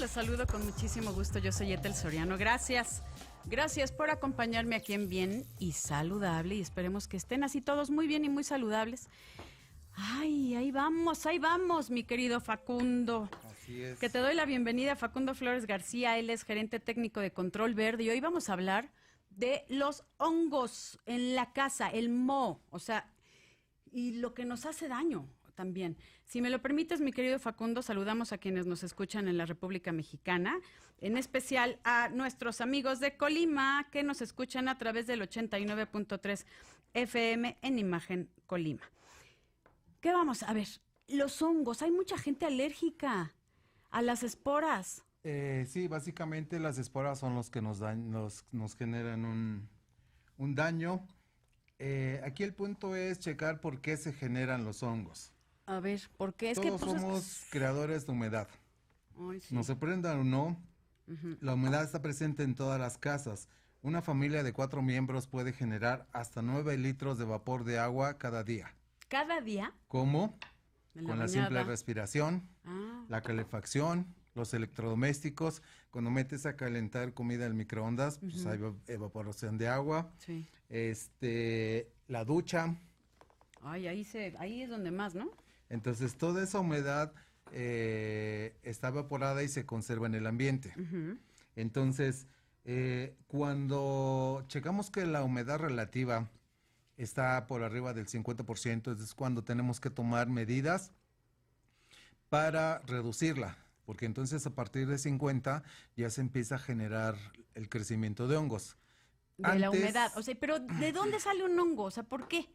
Les saludo con muchísimo gusto. Yo soy Ethel Soriano. Gracias. Gracias por acompañarme aquí en Bien y Saludable y esperemos que estén así todos muy bien y muy saludables. Ay, ahí vamos, mi querido Facundo. Así es. Que te doy la bienvenida a Facundo Flores García. Él es gerente técnico de Control Verde y hoy vamos a hablar de los hongos en la casa, el moho, o sea, y lo que nos hace daño también. Si me lo permites, mi querido Facundo, saludamos a quienes nos escuchan en la República Mexicana, en especial a nuestros amigos de Colima, que nos escuchan a través del 89.3 FM en Imagen Colima. ¿Qué vamos a ver? Los hongos, hay mucha gente alérgica a las esporas. Sí, básicamente las esporas son los que nos generan un daño. Aquí el punto es checar por qué se generan los hongos. A ver, ¿por qué? Todos somos creadores de humedad. Ay, sí. Nos sorprendan o no, la humedad está presente en todas las casas. Una familia de 4 miembros puede generar hasta 9 litros de vapor de agua cada día. ¿Cada día? ¿Cómo? En Con la bañada. simple respiración, la calefacción, los electrodomésticos. Cuando metes a calentar comida al microondas, pues hay evaporación de agua. Sí. La ducha. Ay, ahí es donde más, ¿no? Entonces, toda esa humedad está evaporada y se conserva en el ambiente. Entonces, cuando checamos que la humedad relativa está por arriba del 50%, es cuando tenemos que tomar medidas para reducirla, porque entonces a partir de 50 ya se empieza a generar el crecimiento de hongos. De la humedad, o sea, pero ¿de dónde sale un hongo? O sea, ¿por qué?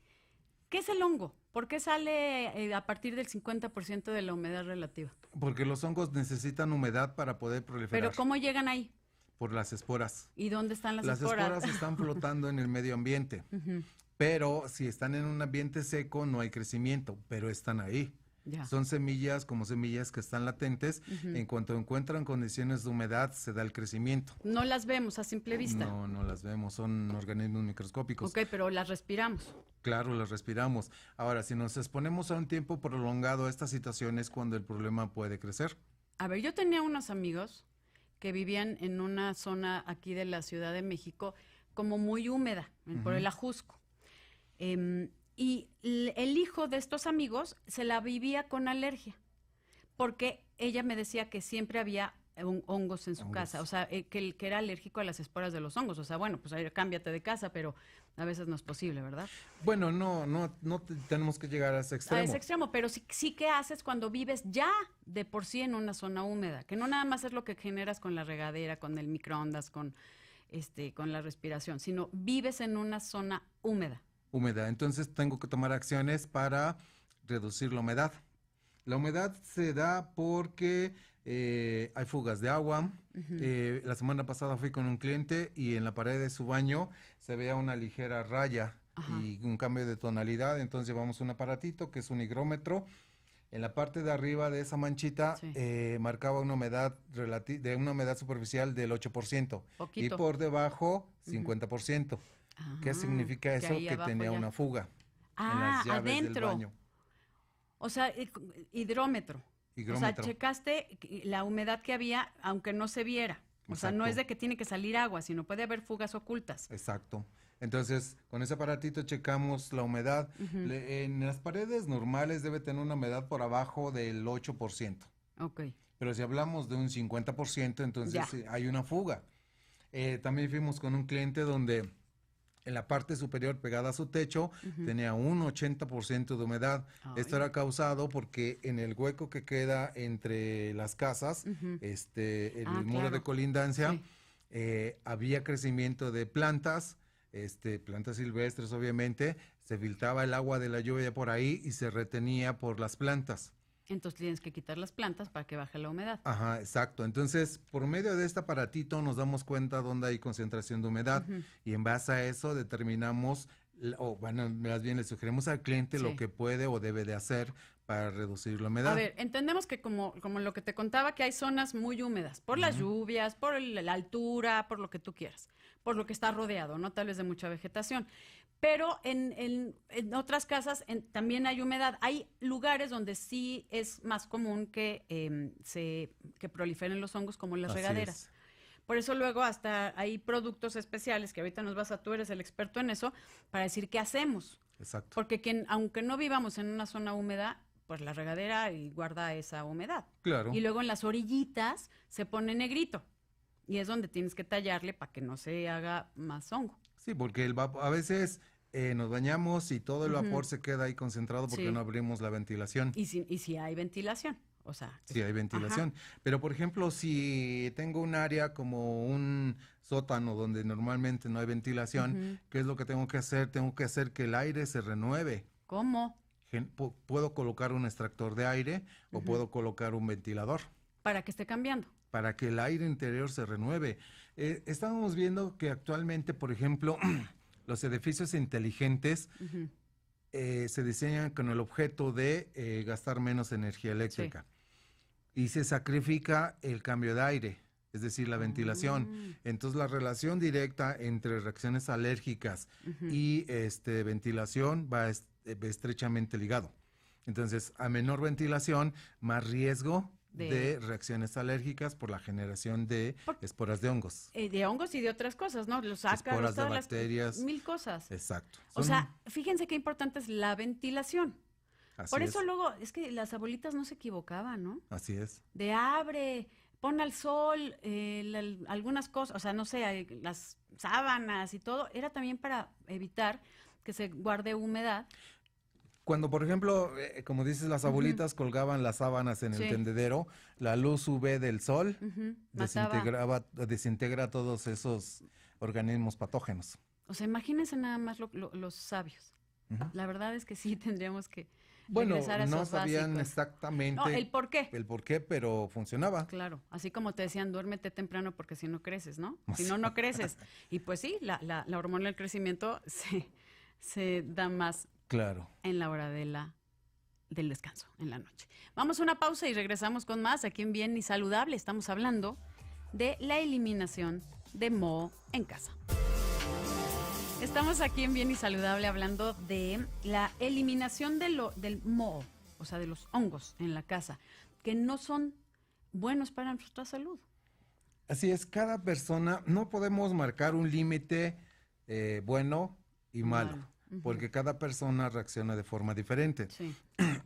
¿Qué es el hongo? ¿Por qué sale a partir del 50% de la humedad relativa? Porque los hongos necesitan humedad para poder proliferar. ¿Pero cómo llegan ahí? Por las esporas. ¿Y dónde están las Las esporas? esporas están flotando en el medio ambiente, pero si están en un ambiente seco no hay crecimiento, pero están ahí. Ya. Son semillas como semillas que están latentes. En cuanto encuentran condiciones de humedad se da el crecimiento. No las vemos a simple vista. No las vemos, son organismos microscópicos. Ok, pero las respiramos. Claro, las respiramos. Ahora, si nos exponemos a un tiempo prolongado a estas situaciones, cuando el problema puede crecer. A ver, yo tenía unos amigos que vivían en una zona aquí de la Ciudad de México como muy húmeda, por el Ajusco. Y el hijo de estos amigos se la vivía con alergia, porque ella me decía que siempre había hongos en su casa, o sea, que era alérgico a las esporas de los hongos. O sea, bueno, pues ahí cámbiate de casa, pero a veces no es posible, ¿verdad? Bueno, no tenemos que llegar a ese extremo. A ese extremo, pero sí que haces cuando vives ya de por sí en una zona húmeda, que no nada más es lo que generas con la regadera, con el microondas, con la respiración, sino vives en una zona húmeda. Entonces tengo que tomar acciones para reducir la humedad. La humedad se da porque hay fugas de agua. La semana pasada fui con un cliente y en la pared de su baño se veía una ligera raya y un cambio de tonalidad. Entonces llevamos un aparatito que es un higrómetro. En la parte de arriba de esa manchita marcaba una humedad de una humedad superficial del 8%. Poquito. Y por debajo 50%. ¿Qué significa eso? Que tenía una fuga en las llaves adentro. del baño. O sea, hidrómetro. O sea, checaste la humedad que había, aunque no se viera. O sea, no es de que tiene que salir agua, sino puede haber fugas ocultas. Exacto. Entonces, con ese aparatito checamos la humedad. En las paredes normales debe tener una humedad por abajo del 8%. Ok. Pero si hablamos de un 50%, entonces hay una fuga. También fuimos con un cliente donde en la parte superior pegada a su techo tenía un 80% de humedad. Ay. Esto era causado porque en el hueco que queda entre las casas, el muro de colindancia, había crecimiento de plantas, plantas silvestres obviamente, se filtraba el agua de la lluvia por ahí y se retenía por las plantas. Entonces tienes que quitar las plantas para que baje la humedad. Ajá, exacto. Entonces, por medio de este aparatito nos damos cuenta dónde hay concentración de humedad y en base a eso determinamos, más bien le sugerimos al cliente lo que puede o debe de hacer para reducir la A humedad. ver, entendemos que como lo que te contaba, que hay zonas muy húmedas, por las lluvias, por la altura, por lo que tú quieras, por lo que está rodeado, ¿no? Tal vez de mucha vegetación. Pero en otras casas también hay humedad. Hay lugares donde sí es más común que proliferen los hongos, como en las Así regaderas. es. Por eso luego hasta hay productos especiales que ahorita tú eres el experto en eso, para decir qué hacemos. Exacto. Porque aunque no vivamos en una zona húmeda, pues la regadera y guarda esa humedad. Claro. Y luego en las orillitas se pone negrito. Y es donde tienes que tallarle para que no se haga más hongo. Sí, porque a veces nos bañamos y todo el vapor se queda ahí concentrado porque Sí. no abrimos la ventilación. Y si hay ventilación. O sea, Sí, hay ventilación. Pero, por ejemplo, si tengo un área como un sótano donde normalmente no hay ventilación, ¿qué es lo que tengo que hacer? Tengo que hacer que el aire se renueve. ¿cómo? Puedo colocar un extractor de aire o puedo colocar un ventilador Para que esté cambiando. para que el aire interior se renueve. Estábamos viendo que actualmente, por ejemplo, los edificios inteligentes se diseñan con el objeto de gastar menos energía eléctrica. Y se sacrifica el cambio de aire, es decir, la ventilación. Entonces, la relación directa entre reacciones alérgicas y ventilación va estrechamente ligado. Entonces, a menor ventilación, más riesgo de reacciones alérgicas por la generación de esporas de hongos. De hongos y de otras cosas, ¿no? Los ácaros, Esporas de todas bacterias. mil cosas. Exacto. O sea, fíjense qué importante es la ventilación. Por eso luego, es que las abuelitas no se equivocaban, ¿no? Así es. De abre, pon al sol, algunas cosas, o sea, no sé, las sábanas y todo, era también para evitar que se guarde humedad. Cuando, por ejemplo, como dices, las abuelitas colgaban las sábanas en el tendedero, la luz UV del sol desintegra todos esos organismos patógenos. O sea, imagínense nada más los sabios. La verdad es que sí tendríamos que Bueno, regresar a no esos sabían básicos. exactamente No, el por qué. el por qué, pero funcionaba. Claro, así como te decían, duérmete temprano porque si no creces, ¿no? Si no, no creces. Y pues sí, la hormona del crecimiento se da más Claro. en la hora del descanso, en la noche. Vamos a una pausa y regresamos con más aquí en Bien y Saludable. Estamos hablando de la eliminación de moho en casa. Estamos aquí en Bien y Saludable hablando de la eliminación del moho, o sea, de los hongos en la casa, que no son buenos para nuestra salud. Así es, cada persona, no podemos marcar un límite bueno y malo, porque cada persona reacciona de forma diferente. Sí.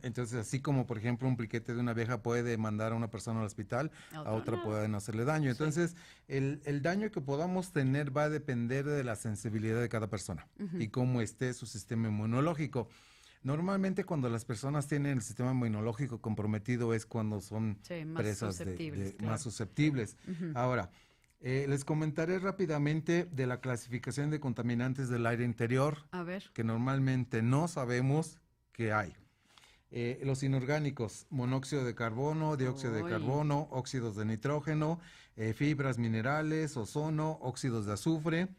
Entonces, así como, por ejemplo, un piquete de una abeja puede mandar a una persona al hospital, a otra puede no hacerle daño. Entonces, el daño que podamos tener va a depender de la sensibilidad de cada persona y cómo esté su sistema inmunológico. Normalmente cuando las personas tienen el sistema inmunológico comprometido es cuando son más presas susceptibles, más susceptibles. Ahora, les comentaré rápidamente de la clasificación de contaminantes del aire interior, A ver. que normalmente no sabemos que hay. Los inorgánicos, monóxido de carbono, dióxido de carbono, óxidos de nitrógeno, fibras minerales, ozono, óxidos de azufre,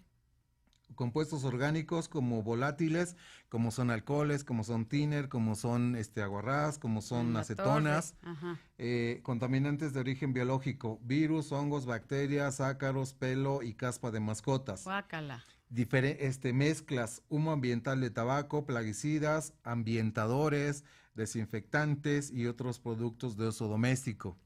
compuestos orgánicos como volátiles, como son alcoholes, como son thinner, como son aguarrás, como son acetonas, contaminantes de origen biológico, virus, hongos, bacterias, ácaros, pelo y caspa de mascotas. Guácala. Mezclas, humo ambiental de tabaco, plaguicidas, ambientadores, desinfectantes y otros productos de uso doméstico.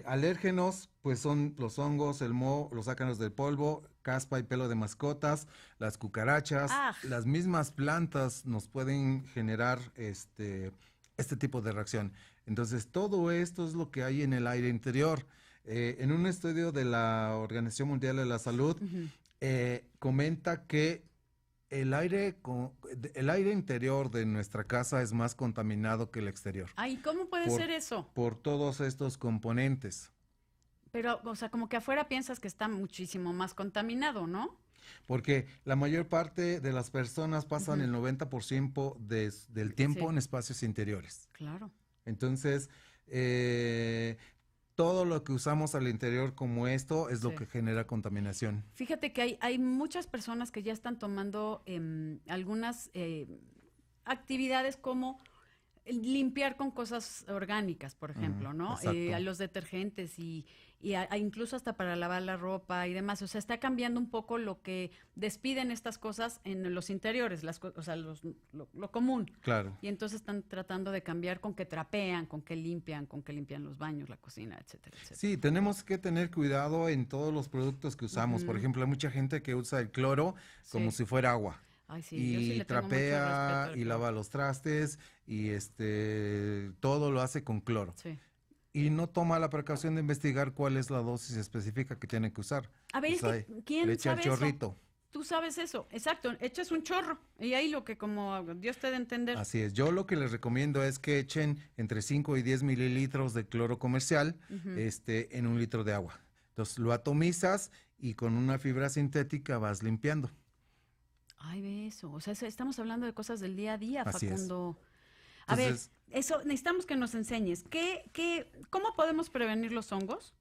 Alérgenos, pues son los hongos, el moho, los ácaros del polvo, caspa y pelo de mascotas, las cucarachas, las mismas plantas nos pueden generar este tipo de reacción. Entonces, todo esto es lo que hay en el aire interior. En un estudio de la Organización Mundial de la Salud, comenta que el aire interior de nuestra casa es más contaminado que el exterior. Ay, ¿cómo puede ser eso? Por todos estos componentes. Pero, o sea, como que afuera piensas que está muchísimo más contaminado, ¿no? Porque la mayor parte de las personas pasan el 90% del tiempo en espacios interiores. Claro. Entonces, todo lo que usamos al interior como esto es lo que genera contaminación. Fíjate que hay muchas personas que ya están tomando algunas actividades como limpiar con cosas orgánicas, por ejemplo, ¿no? Exacto. A los detergentes y incluso hasta para lavar la ropa y demás. O sea, está cambiando un poco lo que despiden estas cosas en los interiores, o sea, lo común. Claro. Y entonces están tratando de cambiar con que trapean, con que limpian los baños, la cocina, etcétera, etcétera. Sí, tenemos que tener cuidado en todos los productos que usamos. Por ejemplo, hay mucha gente que usa el cloro como Sí. si fuera agua. Ay, sí, yo sí Y le tengo mucho trapea respeto al y cloro. lava los trastes y todo lo hace con cloro. Sí. Y no toma la precaución de investigar cuál es la dosis específica que tiene que usar. A ver, Pues es que, ahí, ¿quién le echa el sabe eso? chorrito. Tú sabes eso, exacto, echas un chorro y ahí lo que como Dios te dé a entender. Así es. Yo lo que les recomiendo es que echen entre 5 y 10 mililitros de cloro comercial en 1 litro de agua. Entonces lo atomizas y con una fibra sintética vas limpiando. Ay, ve eso, o sea, estamos hablando de cosas del día a día, Así es. Facundo. A ver, Entonces, eso necesitamos que nos enseñes. ¿Cómo podemos prevenir los hongos?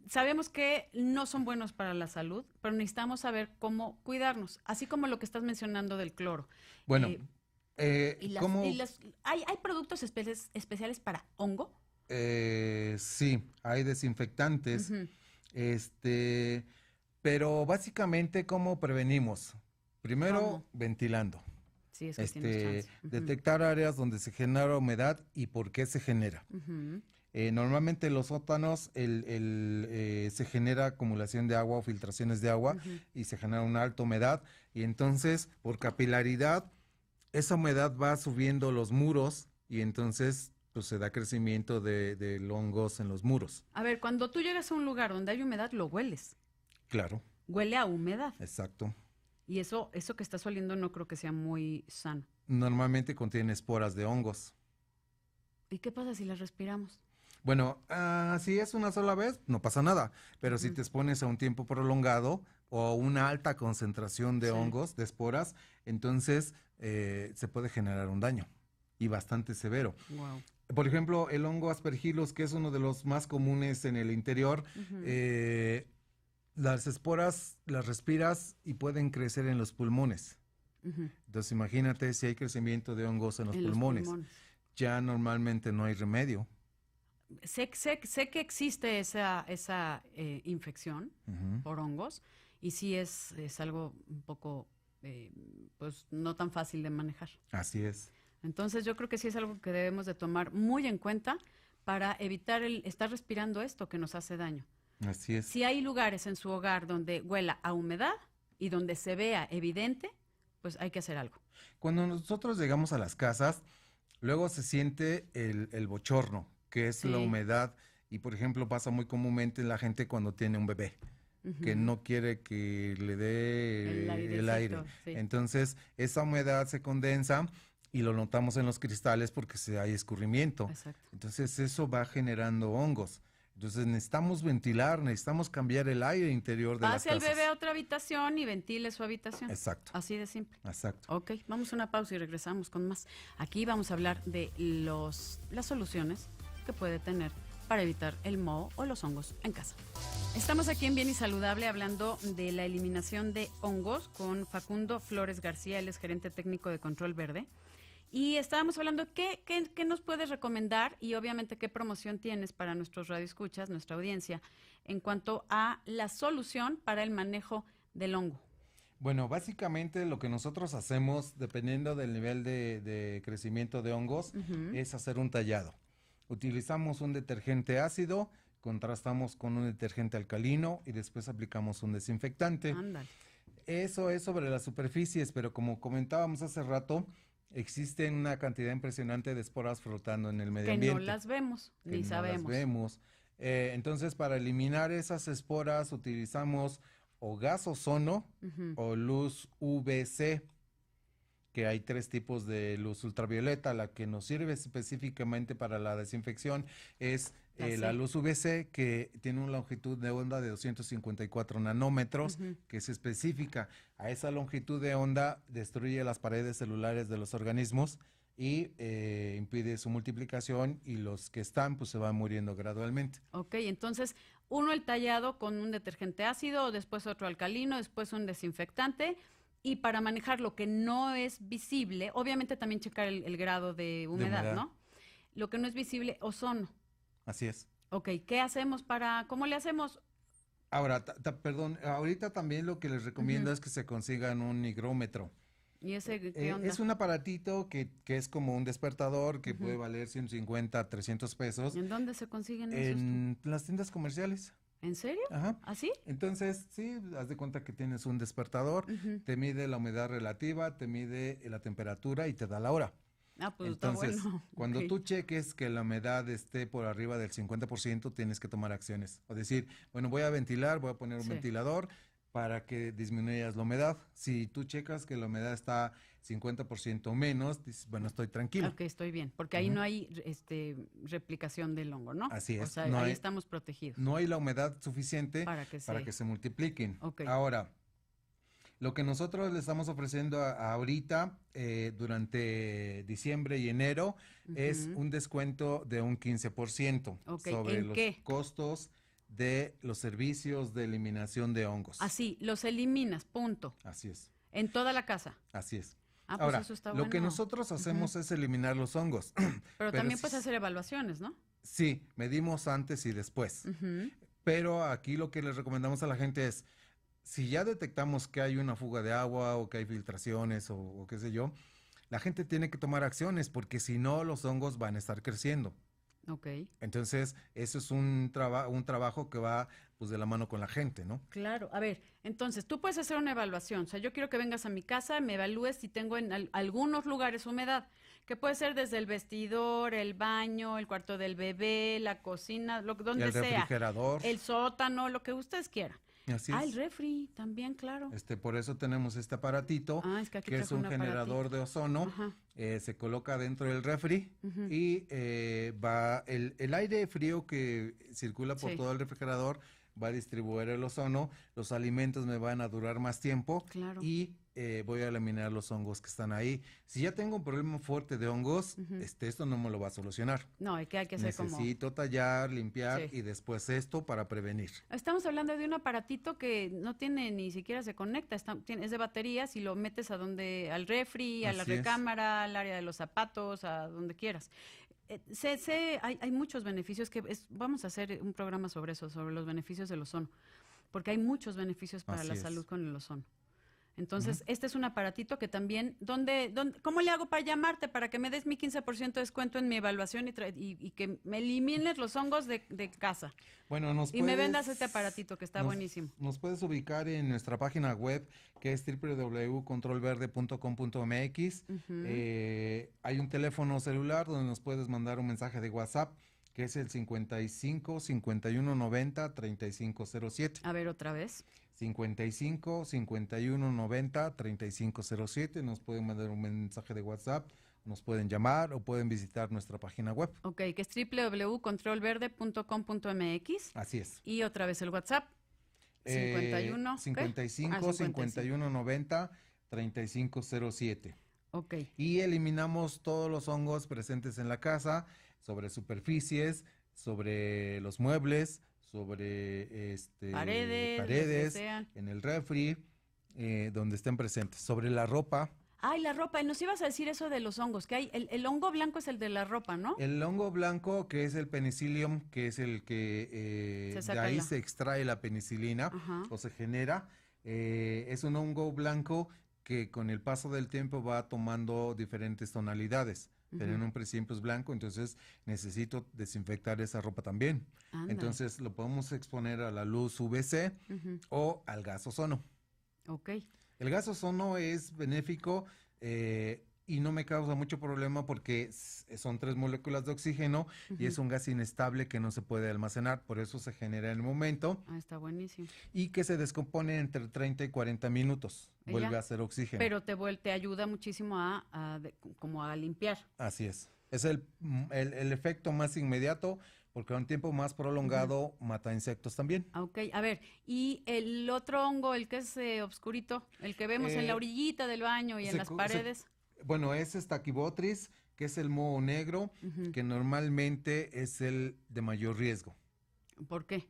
Sabemos que no son buenos para la salud, pero necesitamos saber cómo cuidarnos, así como lo que estás mencionando del cloro. bueno, ¿cómo? ¿Hay productos especiales para hongo? Sí, hay desinfectantes. Ujú. Pero básicamente, ¿cómo prevenimos? Primero, ¿Cómo? ventilando. Sí, es que tienes chance. Ujú. Detectar áreas donde se genera humedad y por qué se genera. Ujú. Normalmente en los sótanos se genera acumulación de agua o filtraciones de agua Ujú. y se genera una alta humedad y entonces por capilaridad esa humedad va subiendo los muros y entonces pues se da crecimiento de hongos en los muros. A ver, cuando tú llegas a un lugar donde hay humedad, lo hueles. Claro, Huele a humedad. exacto. Y eso que estás oliendo no creo que sea muy sano. Normalmente contiene esporas de hongos. ¿Y qué pasa si las respiramos? Bueno, si es una sola vez, no pasa nada, pero si Ujú. te expones a un tiempo prolongado o a una alta concentración de Sí. hongos, de esporas, entonces se puede generar un daño y bastante severo. Wow. Por ejemplo, el hongo Aspergillus, que es uno de los más comunes en el interior, las esporas las respiras y pueden crecer en los pulmones. Entonces imagínate si hay crecimiento de hongos en los pulmones. Ya normalmente no hay remedio. Sé que existe esa infección Ujú. por hongos y sí es algo un poco, pues, no tan fácil de manejar. Así es. Entonces yo creo que sí es algo que debemos de tomar muy en cuenta para evitar el estar respirando esto que nos hace daño. Así es. Si hay lugares en su hogar donde huela a humedad y donde se vea evidente, pues hay que hacer algo. Cuando nosotros llegamos a las casas, luego se siente el bochorno, que es la Sí. humedad. Y por ejemplo, pasa muy comúnmente en la gente cuando tiene un bebé, que Ujú. no quiere que le dé el aire. airecito, sí. Entonces, esa humedad se condensa y lo notamos en los cristales porque hay escurrimiento. Exacto. Entonces, eso va generando hongos. Entonces, necesitamos ventilar, necesitamos cambiar el aire interior de las Pase al casas. bebé a otra habitación y ventile su habitación. Exacto, Así de simple. exacto. Ok, vamos a una pausa y regresamos con más. Aquí vamos a hablar de las soluciones que puede tener para evitar el moho o los hongos en casa. Estamos aquí en Bien y Saludable hablando de la eliminación de hongos con Facundo Flores García, él es gerente técnico de Control Verde. Y estábamos hablando, ¿qué nos puedes recomendar? Y obviamente, ¿qué promoción tienes para nuestros radioescuchas, nuestra audiencia, en cuanto a la solución para el manejo del hongo? Bueno, básicamente lo que nosotros hacemos, dependiendo del nivel de crecimiento de hongos, es hacer un tallado. Utilizamos un detergente ácido, contrastamos con un detergente alcalino y después aplicamos un desinfectante. Ándale. Eso es sobre las superficies, pero como comentábamos hace rato, existen una cantidad impresionante de esporas flotando en el medio Que ambiente. no las vemos, Que ni no sabemos. las vemos. Entonces, para eliminar esas esporas utilizamos o gas ozono o luz UVC, que hay 3 tipos de luz ultravioleta. La que nos sirve específicamente para la desinfección es la luz UVC, que tiene una longitud de onda de 254 nanómetros, que es específica. A esa longitud de onda destruye las paredes celulares de los organismos y impide su multiplicación, y los que están pues se van muriendo gradualmente. Ok, entonces uno el tallado con un detergente ácido, después otro alcalino, después un desinfectante Y para manejar lo que no es visible, obviamente también checar el grado de humedad, ¿no? Lo que no es visible, ozono. Así es. Ok, ¿qué hacemos cómo le hacemos? Ahora, perdón, ahorita también lo que les recomiendo es que se consigan un higrómetro. ¿Y ese qué onda? Es un aparatito que es como un despertador que puede valer 150, 300 pesos. ¿En dónde se consiguen esos? En las tiendas comerciales. ¿En serio? Ajá. ¿Así? Entonces, sí, haz de cuenta que tienes un despertador, te mide la humedad relativa, te mide la temperatura y te da la hora. Ah, pues Entonces, está bueno. cuando Ok. tú cheques que la humedad esté por arriba del 50%, tienes que tomar acciones. O decir, bueno, voy a ventilar, voy a poner un Sí. ventilador para que disminuyas la humedad. Si tú checas que la humedad está 50% o menos, dices, bueno, estoy tranquilo. Ok, estoy bien, porque ahí no hay replicación del hongo, ¿no? Así O es, sea, no ahí hay- estamos protegidos. No hay la humedad suficiente Para que que se multipliquen. Ok. Ahora, lo que nosotros le estamos ofreciendo ahorita durante diciembre y enero es un descuento de un 15% Ok, sobre ¿en los qué? costos de los servicios de eliminación de hongos. Así, los eliminas, punto. Así es, En toda la casa. así es. Ah, pues Ahora, eso está lo que bueno. nosotros hacemos es eliminar los hongos. Pero también s- puedes hacer evaluaciones, ¿no? Sí, medimos antes y después. Ujú. Pero aquí lo que les recomendamos a la gente es, si ya detectamos que hay una fuga de agua o que hay filtraciones o qué sé yo, la gente tiene que tomar acciones porque si no los hongos van a estar creciendo. Ok. Entonces, eso es un trabajo que va pues de la mano con la gente, ¿no? Claro, a ver, entonces tú puedes hacer una evaluación, o sea, yo quiero que vengas a mi casa, me evalúes si tengo en algunos lugares humedad, que puede ser desde el vestidor, el baño, el cuarto del bebé, la cocina, donde El sea, refrigerador. el sótano, lo que ustedes quieran. Así Ah, es. el refri también, claro. Por eso tenemos este aparatito, Ah, es que aquí que es traje un un generador de ozono. Ajá. Se coloca dentro del refri y va el aire frío que circula por Sí. todo el refrigerador, va a distribuir el ozono, los alimentos me van a durar más tiempo Claro. y voy a eliminar los hongos que están ahí. Si ya tengo un problema fuerte de hongos, esto no me lo va a solucionar. No, hay que hacer como... Necesito tallar, limpiar Sí. y después esto para prevenir. Estamos hablando de un aparatito que no tiene ni siquiera se conecta, es de baterías y lo metes al refri, a la Así es. recámara, al área de los zapatos, a donde quieras. Hay muchos beneficios vamos a hacer un programa sobre eso, sobre los beneficios del ozono, porque hay muchos beneficios para Así la es. salud con el ozono. Entonces, este es un aparatito que también, ¿cómo le hago para llamarte? Para que me des mi 15% de descuento en mi evaluación y que me elimines los hongos de casa. Bueno, Y me vendas este aparatito que está buenísimo. Nos puedes ubicar en nuestra página web que es www.controlverde.com.mx. Hay un teléfono celular donde nos puedes mandar un mensaje de WhatsApp que es el 55 51 90 3507. A ver, otra vez. 55 51 90 3507. Nos pueden mandar un mensaje de WhatsApp, nos pueden llamar o pueden visitar nuestra página web. Ok, que es www.controlverde.com.mx. Así es. Y otra vez el WhatsApp. 51. ¿qué? 55 51 90 3507. Ok. Y eliminamos todos los hongos presentes en la casa, sobre superficies, sobre los muebles, sobre Paredes, lo que paredes, sean. en el refri, donde estén presentes, sobre la ropa. Ay, la ropa. Nos ibas a decir eso de los hongos, que hay, el hongo blanco es el de la ropa, ¿no? El hongo blanco, que es el penicillium, que es el que Se de saca ahí se extrae la penicilina Ajá. o se genera, es un hongo blanco que con el paso del tiempo va tomando diferentes tonalidades. Pero en un principio es blanco, entonces necesito desinfectar esa ropa también. Ándale. Entonces lo podemos exponer a la luz UVC o al gas ozono. Ok. El gas ozono es benéfico y no me causa mucho problema porque son 3 moléculas de oxígeno y es un gas inestable que no se puede almacenar, por eso se genera en el momento Ah, está buenísimo. y que se descompone entre 30 y 40 minutos. Y Vuelve ya. a ser oxígeno. Pero te ayuda muchísimo como a limpiar. Así es. Es el efecto más inmediato porque a un tiempo más prolongado mata insectos también. Ah, ok, a ver, y el otro hongo, el que es obscurito, el que vemos en la orillita del baño y en las paredes. Bueno, es Stachybotrys, que es el moho negro, que normalmente es el de mayor riesgo. ¿Por qué?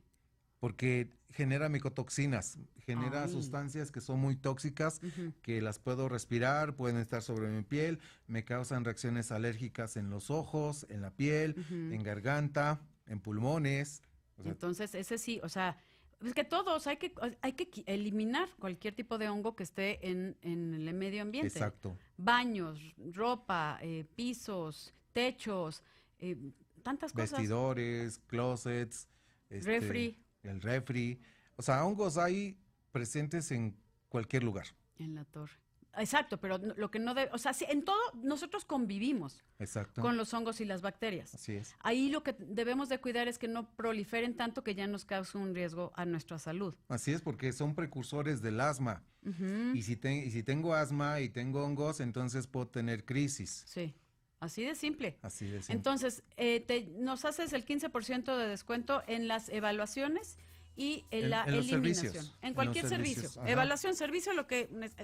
porque genera micotoxinas, genera Ay. sustancias que son muy tóxicas, que las puedo respirar, pueden estar sobre mi piel, me causan reacciones alérgicas en los ojos, en la piel, en garganta, en pulmones. O sea, Entonces, ese sí, o sea, es que todos hay que eliminar cualquier tipo de hongo que esté en el medio ambiente. exacto. Baños, ropa, pisos, techos, tantas cosas. Vestidores, closets, Refri. el refri. O sea, hongos hay presentes en cualquier lugar. En la torre. Exacto, pero lo que no debe, o sea, sí, en todo nosotros convivimos Exacto. con los hongos y las bacterias. Así es. Ahí lo que debemos de cuidar es que no proliferen tanto que ya nos cause un riesgo a nuestra salud. Así es, porque son precursores del asma. Y si tengo asma y tengo hongos, entonces puedo tener crisis. Sí, así de simple. Así de simple. Entonces, nos haces el 15% de descuento en las evaluaciones y en la En los eliminación. servicios. En cualquier En los servicio. servicios, ajá. Evaluación, servicio,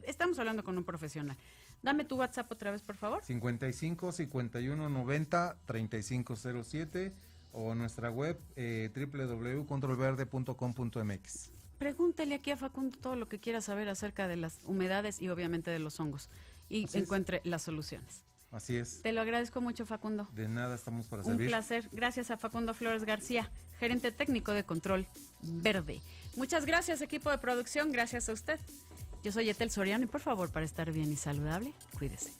estamos hablando con un profesional. Dame tu WhatsApp otra vez, por favor. 55 51 90 3507 o nuestra web www.controlverde.com.mx. Pregúntele aquí a Facundo todo lo que quiera saber acerca de las humedades y obviamente de los hongos y Así es. encuentre las soluciones. Así es. Te lo agradezco mucho, Facundo. De nada, estamos para Un servir. placer. Gracias a Facundo Flores García, gerente técnico de Control Verde. Muchas gracias, equipo de producción. Gracias a usted. Yo soy Etel Soriano y por favor, para estar bien y saludable, cuídese.